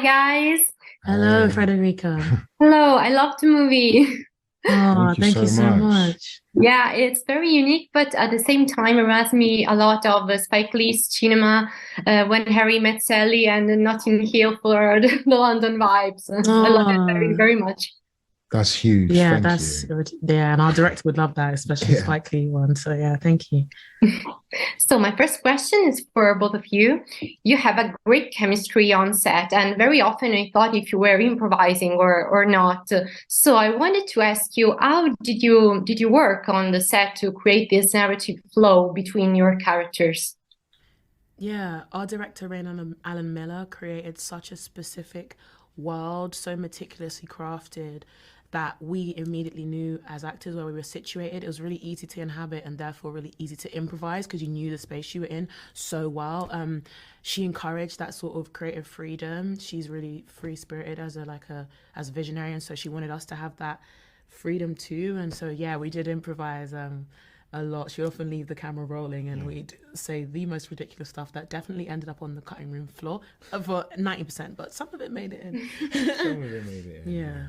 guys. Hello, Hey, Federica. Hello, I love the movie. Oh, thank you thank you so so much. much. Yeah, it's very unique, but at the same time, it reminds me a lot of Spike Lee's cinema, When Harry Met Sally and Notting Hill for the London vibes. I love it very, Oh, very much. That's huge. yeah, Thank that's you. yeah, and our director would love that, especially Yeah. Spike Lee one. So yeah, thank you. So my first question is for both of you. You have a great chemistry on set, and very often I thought if you were improvising or not. So I wanted to ask you, how did you work on the set to create this narrative flow between your characters? Yeah, our director, Alan Miller, created such a specific world, so meticulously crafted that we immediately knew as actors where we were situated. It was really easy to inhabit and therefore really easy to improvise because you knew the space you were in so well. She encouraged that sort of creative freedom. She's really free spirited as a visionary, and so she wanted us to have that freedom too. And so yeah, we did improvise. A lot. She'd often leave the camera rolling and we'd say the most ridiculous stuff that definitely ended up on the cutting room floor for 90%, but some of it made it in. Some of it made it in, Yeah.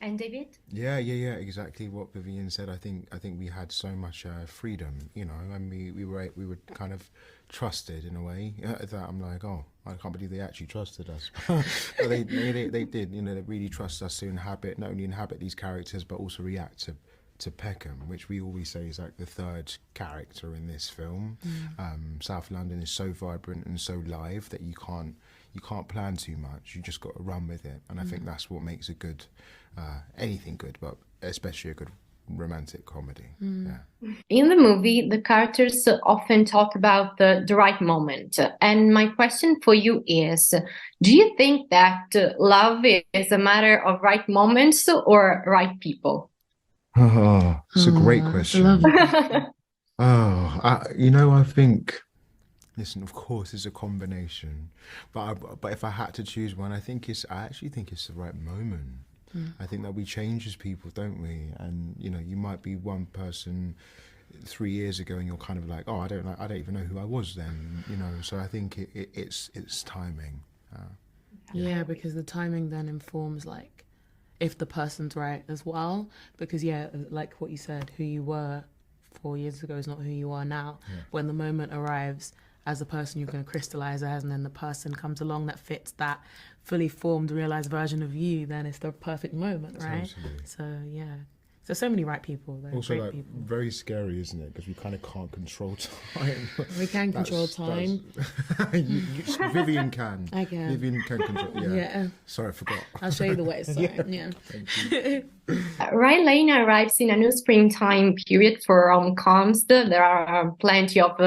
And David? Yeah. Exactly what Vivian said. I think we had so much freedom, and we were kind of trusted in a way that I'm like, oh, I can't believe they actually trusted us. But they did. They really trust us to not only inhabit these characters, but also react to Peckham, which we always say is like the third character in this film. South London is so vibrant and so live that you can't plan too much. You just got to run with it, and I think that's what makes a good anything good, but especially a good romantic comedy. Yeah. In the movie, the characters often talk about the right moment. And my question for you is, do you think that love is a matter of right moments or right people? Oh, it's a great Oh, that's a lovely question. question. Oh, I think. Listen, of course, it's a combination, but if I had to choose one, I actually think it's the right moment. I think that we change as people, don't we? And you might be one person 3 years ago, and you're kind of like, oh, I don't even know who I was then. So I think it's timing. Yeah, because the timing then informs like if the person's right as well. Because yeah, like what you said, who you were 4 years ago is not who you are now. When the moment arrives, as the person you're going to crystallize as, and then the person comes along that fits that fully formed, realized version of you, then it's the perfect moment, right? Totally. So yeah, so many right people. They're Also, great like, people. very scary, isn't it? Because we kind of can't control time. We can control time. Vivian can. I can. Vivian can control. Yeah. Yeah, Sorry, I forgot. I'll show you the way. So yeah. Thank you. Rye Lane arrives in a new springtime period for rom-coms. There are plenty of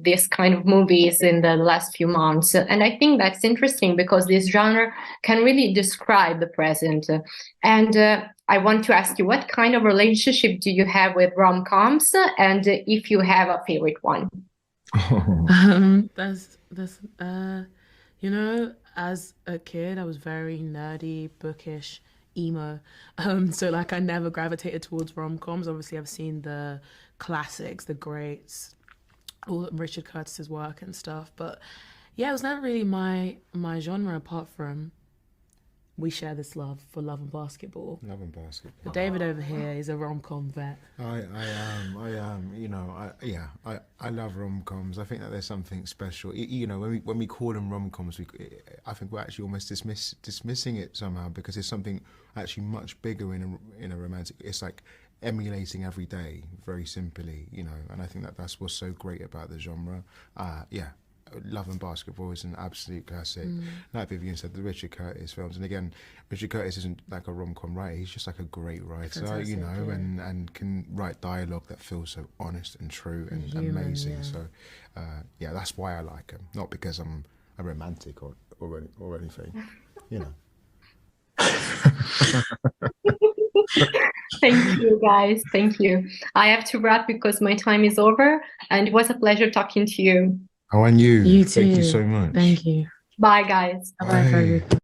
this kind of movies in the last few months. And I think that's interesting because this genre can really describe the present. And I want to ask you, what kind of relationship do you have with rom-coms? And if you have a favorite one? That's as a kid, I was very nerdy, bookish, emo. So like I never gravitated towards rom-coms. Obviously, I've seen the classics, the greats, all of Richard Curtis's work and stuff. But yeah, it was never really my genre apart from we share this love for Love and Basketball. Love and basketball. But David over here is a rom-com vet. I am. I love rom-coms. I think that there's something special. When we call them rom-coms, I think we're actually almost dismissing it somehow because there's something actually much bigger in a romantic. It's like emulating every day, very simply, And I think that that's what's so great about the genre. Love and Basketball is an absolute classic. Like Vivian said, the Richard Curtis films, and again, Richard Curtis isn't like a rom-com writer. He's just like a great writer, Fantastic, yeah. and can write dialogue that feels so honest and true and Human, amazing. yeah. So, that's why I like him. Not because I'm a romantic or anything, you know. Thank you, guys. Thank you. I have to wrap because my time is over, and it was a pleasure talking to you. Oh, and you. You Thank you too. so much. Thank you. Bye, guys. Bye bye, Bye. Frederica.